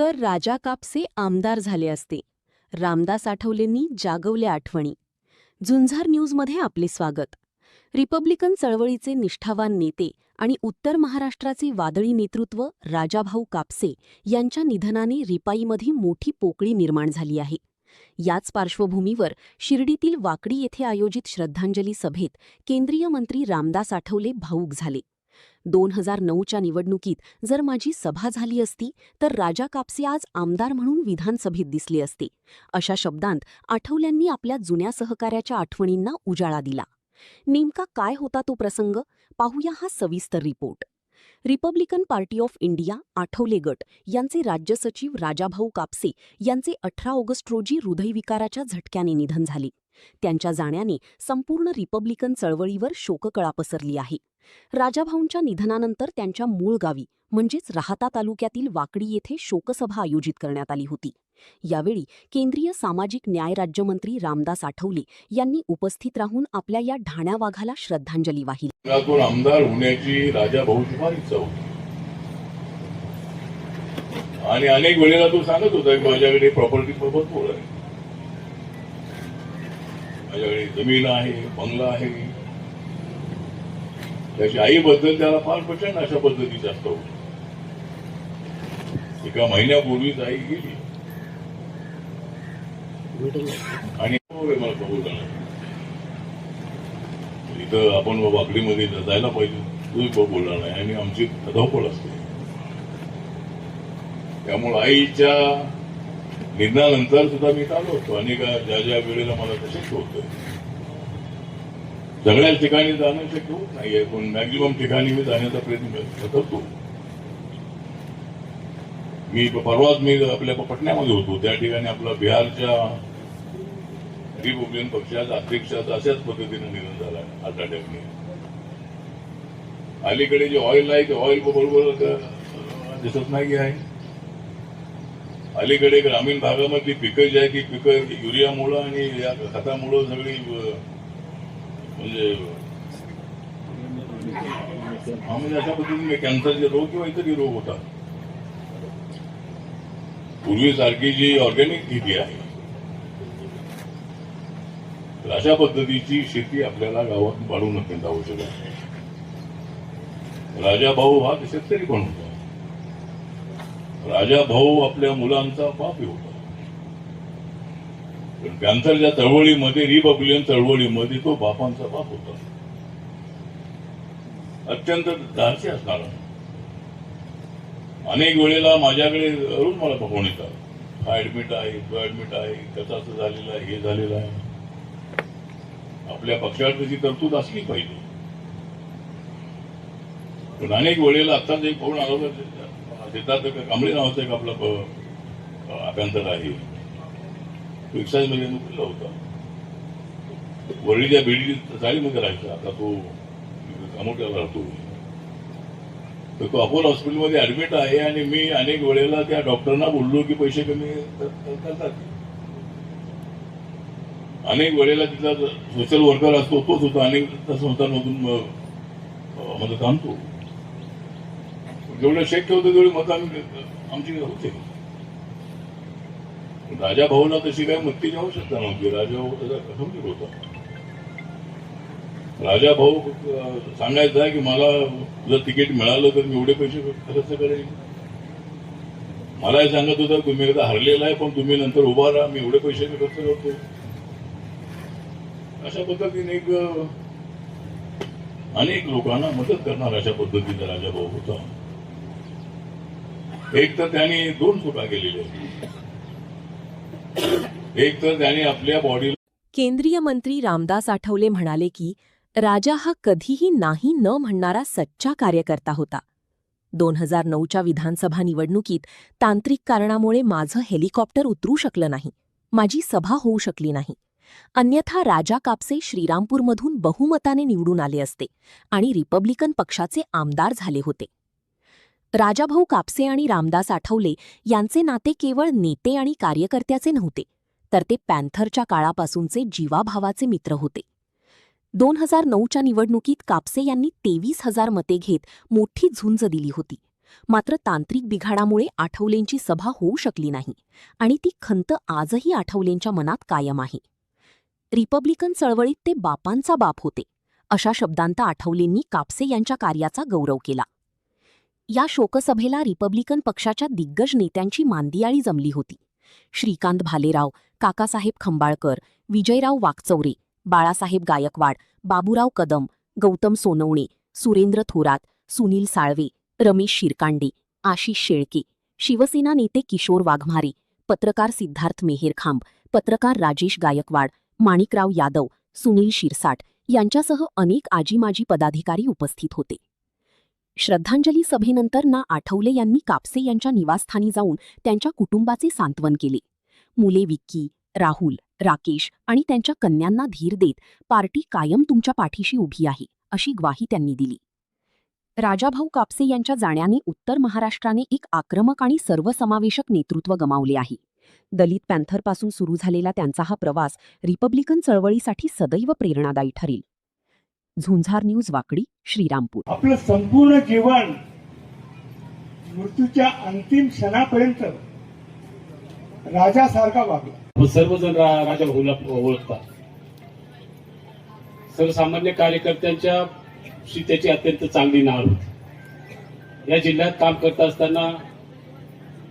तर राजा कापसे आमदार झाले असते. रामदास आठवलेंनी जागवल्या आठवणी. झुंजार न्यूजमध्ये आपले स्वागत. रिपब्लिकन चळवळीचे निष्ठावान नेते आणि उत्तर महाराष्ट्राचे वादळी नेतृत्व राजाभाऊ कापसे यांच्या निधनाने रिपाईमध्ये मोठी पोकळी निर्माण झाली आहे. याच पार्श्वभूमीवर शिर्डीतील वाकडी येथे आयोजित श्रद्धांजली सभेत केंद्रीय मंत्री रामदास आठवले भावूक झाले. 2009च्या निवडणुकीत जर माझी सभा झाली असती तर राजा कापसे आज आमदार म्हणून विधानसभेत दिसले असते, अशा शब्दांत आठवल्यांनी आपल्या जुन्या सहकार्याच्या आठवणींना उजाळा दिला. नेमका काय होता तो प्रसंग, पाहूया हा सविस्तर report. Republican party of India Athawale गट यांचे राज्य सचिव राजाभाऊ कापसे यांचे 18 ऑगस्ट रोजी हृदयविकाराच्या झटक्याने निधन झाले. त्यांच्या जाण्याने संपूर्ण रिपब्लिकन चळवळीवर शोककळा पसरली आहे. राजाभाऊंच्या निधनानंतर त्यांच्या मूळ गावी म्हणजेच राहाता तालुक्यातील वाकडी येथे शोकसभा आयोजित करण्यात आली होती. यावेळी केंद्रीय सामाजिक न्याय राज्यमंत्री रामदास आठवले यांनी उपस्थित राहून आपल्या या ढाण्या वाघाला श्रद्धांजली वाहिली. आमदार होण्याची राजाभाऊची फार इच्छा होती आणि अनेक वेळेला तो सांगत होता की माझ्याकडे प्रॉपर्टी भरपूर आहे, माझ्याकडे जमीन आहे, बंगला आहे. त्याची आईबद्दल त्याला फार प्रचंड अशा पद्धतीची जास्त होती. एका महिन्यापूर्वीच आई गेली आणि मला कबूल झाला. इथं आपण वाकडीमध्ये जायला पाहिजे, तूही बोलला नाही आणि आमची धावपळ असते. त्यामुळे आईच्या निधनानंतर सुद्धा मी चालू होतो आणि ज्या ज्या वेळेला मला तसेच होतं. सगळ्याच ठिकाणी जाणं शक्य होत नाहीये, पण मॅक्झिमम ठिकाणी मी जाण्याचा प्रयत्न करतो. परवाच मी आपल्या पटण्यामध्ये होतो, त्या ठिकाणी आपला बिहारच्या रिपब्लिकन पक्षाच्या अध्यक्षाचं अशाच पद्धतीनं निधन झालं हार्ट अटॅकने. अलीकडे जे ऑइल आहे ते ऑइल बरोबर दिसत नाही आहे. अलीकडे ग्रामीण भागामधली पिकं जी आहे ती पिकं युरियामुळं आणि या खतामुळं सगळी म्हणजे अशा पद्धतीने कॅन्सरचे रोग किंवा इतरही रोग होतात. पूर्वीसारखी जी ऑर्गॅनिक शेती आहे, अशा पद्धतीची शेती आपल्याला गावात वाढवून अत्यंत आवश्यक आहे. राजाभाऊ हा शेतकरी पण होता. राजाभाऊ आपल्या मुलांचा बापही होता. पण कॅन्सरच्या चळवळीमध्ये, रिपब्लिकन चळवळीमध्ये तो बापांचा बाप होता. अत्यंत धाडसी असणारा. अनेक वेळेला माझ्याकडे रोज मला फोन येतात, हा ऍडमिट आहे, तो ऍडमिट आहे, त्याचं असं झालेलं आहे, हे झालेलं आहे. आपल्या पक्षात त्याची तरतूद असली पाहिजे. पण अनेक वेळेला आत्ताच एक फोन आला शेतात कांबळे नावाचा एक आपला अभ्यंतर आहे, एक्साईजमध्ये नोकरीला होता. वरळीच्या बिल्डी चाळीमध्ये राहायचा, आता तो कामोट्याला राहतो. तर तो अपोलो हॉस्पिटलमध्ये ऍडमिट आहे आणि मी अनेक वेळेला त्या डॉक्टरांना बोललो की पैसे कमी करतात. अनेक वेळेला तिथला सोशल वर्कर असतो तोच होता, अनेक संस्थांमधून मदत आणतो. जेवढं शक्य होतं तेवढी मत आमची होते. राजाभाऊला तशी काही मदतीची आवश्यकता नव्हती. राजाभाऊ त्याचा खंबीर होता. राजाभाऊ सांगायचा की मला जर तिकीट मिळालं तर मी एवढे पैसे खर्च करेन. मलाही सांगत होता तुम्ही एकदा हरलेला आहे पण तुम्ही नंतर उभा राहा, मी एवढे पैसे खर्च करतो. अशा पद्धतीने अनेक लोकांना मदत करणार अशा पद्धतीचा राजाभाऊ होता. एक तर त्यांनी 2 चुका केलेल्या. एक तर त्यांनी आपल्या बॉडीला. केंद्रीय मंत्री रामदास आठवले म्हणाले की राजा हा कधीही नाही न म्हणणारा सच्चा कार्यकर्ता होता. 2009च्या विधानसभा निवडणुकीत तांत्रिक कारणामुळे माझं हेलिकॉप्टर उतरू शकलं नाही, माझी सभा होऊ शकली नाही. अन्यथा राजा कापसे श्रीरामपूरमधून बहुमताने निवडून आले असते आणि रिपब्लिकन पक्षाचे आमदार झाले होते. राजाभाऊ कापसे आणि रामदास आठवले यांचे नाते केवळ नेते आणि कार्यकर्त्याचे नव्हते, तर ते पॅन्थरच्या काळापासूनचे जीवाभावाचे मित्र होते. 2009च्या निवडणुकीत कापसे यांनी 23,000 मते घेत मोठी झुंज दिली होती मात्र तांत्रिक बिघाडामुळे आठवलेंची सभा होऊ शकली नाही आणि ती खंत आजही आठवलेंच्या मनात कायम आहे. रिपब्लिकन चळवळीत ते बापांचा बाप होते अशा शब्दांत आठवलेंनी कापसे यांच्या कार्याचा गौरव केला. या शोकसभेला रिपब्लिकन पक्षाच्या दिग्गज नेत्यांची मांदियाळी जमली होती. श्रीकांत भालेराव, काकासाहेब खंबाळकर, विजयराव वाकचौरे, बाळासाहेब गायकवाड, बाबूराव कदम, गौतम सोनवणे, सुरेंद्र थोरात, सुनील साळवे, रमेश शिरकांडे, आशिष शेळके, शिवसेना नेते किशोर वाघमारे, पत्रकार सिद्धार्थ मेहेरखांब, पत्रकार राजेश गायकवाड, माणिकराव यादव, सुनील शिरसाट यांच्यासह अनेक आजीमाजी पदाधिकारी उपस्थित होते. श्रद्धांजली सभेनंतर ना आठवले यांनी कापसे यांच्या निवासस्थानी जाऊन त्यांच्या कुटुंबाचे सांत्वन केले. मुले विक्की, राहुल, राकेश आणि त्यांच्या कन्यांना धीर देत पार्टी कायम तुमच्या पाठीशी उभी आहे अशी ग्वाही त्यांनी दिली. राजाभाऊ कापसे यांच्या जाण्याने उत्तर महाराष्ट्राने एक आक्रमक आणि सर्वसमावेशक नेतृत्व गमावले आहे. दलित पॅन्थरपासून सुरू झालेला त्यांचा हा प्रवास रिपब्लिकन चळवळीसाठी सदैव प्रेरणादायी ठरेल. झुंझार न्यूज वाकडी, श्रीरामपूर. आपलं संपूर्ण जीवन मृत्यूच्या अंतिम क्षणापर्यंत राजासारखा वागला. सर्वजण राजा भाऊला ओळखतात. सर्वसामान्य कार्यकर्त्यांच्या त्याची अत्यंत चांगली नाळ होती. या जिल्ह्यात काम करत असताना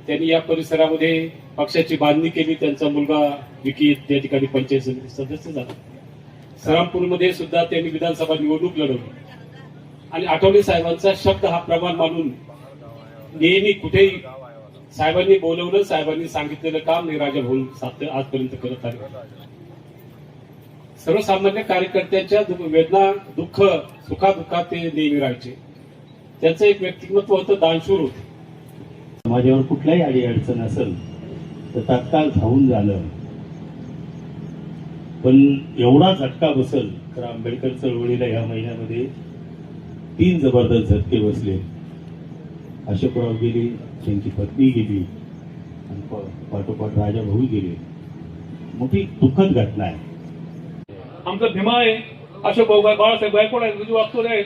त्यांनी या परिसरामध्ये पक्षाची बांधणी केली. त्यांचा मुलगा विकी त्या ठिकाणी पंचायत समिती सदस्य झाला. श्रीरामपूरमध्ये सुद्धा त्यांनी विधानसभा निवडणूक लढवली आणि आठवले साहेबांचा शब्द हा प्रमाण मानून नेहमी कुठेही साहेबांनी बोलवलं, साहेबांनी सांगितलेलं काम नाही राजा भाऊ आजपर्यंत करत आले. सर्वसामान्य कार्यकर्त्यांच्या वेदना, दुःख, सुखादुःखात ते नेहमी राहायचे. त्यांचं एक व्यक्तिमत्व होतं, दानशूर होतं. माझ्यावर कुठल्याही अडी अडचण असेल तर तात्काळ धावून झालं. पण एवढा झटका बसल तर आंबेडकर चळवळीला ह्या महिन्यामध्ये 3 जबरदस्त झटके बसले. अशोकराव गेले, त्यांची पत्नी गेली आणि पाठोपाठ राजा भाऊ गेले. मोठी दुःखद घटना आहे. आमचं भीमा आहे, अशोक भाऊ, बाळासाहेब गायकवाड आहे, विजू वागचौरे आहेत.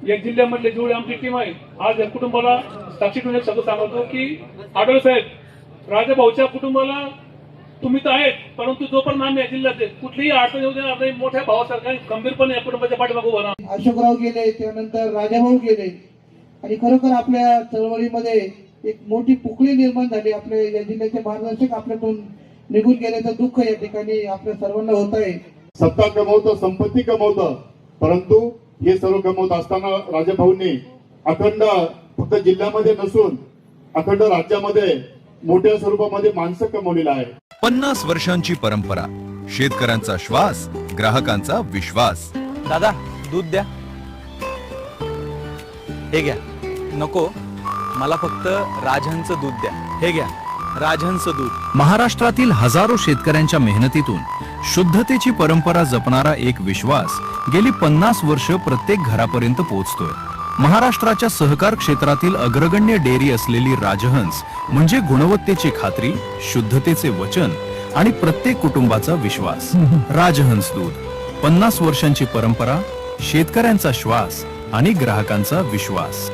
या जिल्ह्यामधले जेवढे आमची टीम आहे, आज या कुटुंबाला साक्षी ठेवून एक शब्द सांगतो की आढळ साहेब, राजाभाऊच्या कुटुंबाला तुम्ही तर आहेत, परंतु जोपर्यंत आम्ही या जिल्ह्यात कुठलीही अडचण येऊ देणार नाही. मोठ्या भावासारखा खंबीरपणे या कुटुंबाच्या पाठीमागे उभं राहा. अशोकराव गेले, त्यानंतर राजाभाऊ गेले आणि खरोखर आपल्या चळवळीमध्ये एक मोठी पोकळी निर्माण झाली. आपल्या या जिल्ह्याचे मार्गदर्शक आपल्यातून निघून गेल्याचं दुःख या ठिकाणी आपल्या सर्वांना होत आहे. सत्ता कमवतं, संपत्ती कमवतं, परंतु हे सर्व कमवत असताना राजाभाऊंनी अखंड फक्त जिल्ह्यामध्ये नसून अखंड राज्यामध्ये मोठ्या स्वरूपामध्ये माणसं कमवलेलं आहे. 50 वर्षांची परंपरा, शेतकऱ्यांचा श्वास, ग्राहकांचा विश्वास. दादा, दूध द्या. हे घ्या. नको, मला फक्त राजहंस दूध द्या. हे घ्या, राजहंस दूध. महाराष्ट्रातील हजारो शेतकऱ्यांच्या मेहनतीतून शुद्धतेची परंपरा जपणारा एक विश्वास गेली 50 वर्ष प्रत्येक घरापर्यंत पोहोचतोय. महाराष्ट्राच्या सहकार क्षेत्रातील अग्रगण्य डेअरी असलेली राजहंस म्हणजे गुणवत्तेची खात्री, शुद्धतेचे वचन आणि प्रत्येक कुटुंबाचा विश्वास. राजहंस दूध, 50 वर्षांची परंपरा, शेतकऱ्यांचा श्वास आणि ग्राहकांचा विश्वास.